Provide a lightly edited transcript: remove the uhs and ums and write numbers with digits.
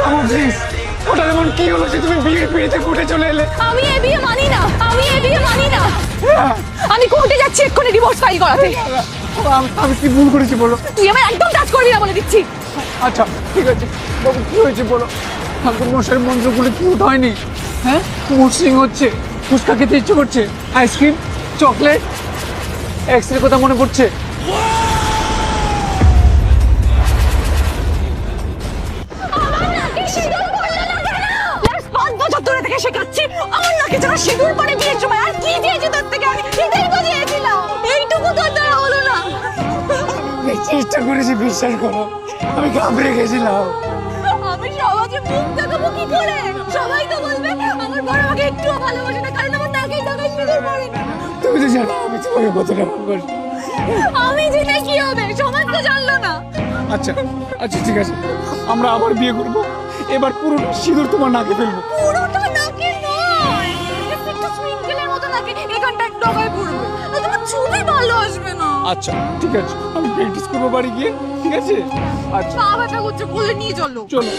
Please, ওটা এমন কি হলো যে তুমি বিয়ের পিড়িতে কোর্টে চলে এলে? আমি এ বিয়ে মানি না, আমি এ বিয়ে মানি না। আমি কোর্টে যাচ্ছি এক্ষুনি ডিভোর্স ফাইল করাতে। আমি কি ভুল করেছি বলো? তুই আমার একদম টাচ করবি না বলে দিচ্ছি। আচ্ছা ঠিক আছে, বাবু কি হয়েছে বলো? ঠাকুর মশাই মন্ত্রগুলো কি হয়নি? হ্যাঁ, মসৃণ হচ্ছে, ফুচকা খেতে ইচ্ছে করছে, আইসক্রিম, চকলেট, এক্সরে কথা মনে পড়ছে। শেখাচ্ছি আমার নাকে যারা সিঁদুর পরে বিয়ের সময় আর কি দিয়েছি তোর থেকে আমি এটাই বুঝিয়েছিলাম, এইটুকু তোর দ্বারা হলো না। চেষ্টা করেছি, বিশ্বাস করো আমি ঘাবড়ে গেছিলাম। আমি সমাজে মুখ দেখাবো কি করে? সবাই তো বলবে আমার বড় আমাকে একটুও ভালোবাসে না, কারণ আমার নাকেই টাকায় সিঁদুর পরে না। তুমি তো জানো আমি তোমাকে কতটা ভালোবাসি। আমি জেনে কি হবে, সমাজ তো জানলো না। আচ্ছা আচ্ছা ঠিক আছে, আমরা আবার বিয়ে করবো, এবার পুরোটা সিঁদুর তোমার নাকে ফেলবো। পুরোটা নাকে নয়, একটু স্প্রিঙ্কেলের মতো নাকে এখানটা একটু আগায় পড়বে, তোমার ছবি ভালো আসবে না। আচ্ছা ঠিক আছে, আমি প্র্যাকটিস করবো বাড়ি গিয়ে, ঠিক আছে? আচ্ছা পা ব্যথা করছে, বলে নিয়ে চলো। চলো।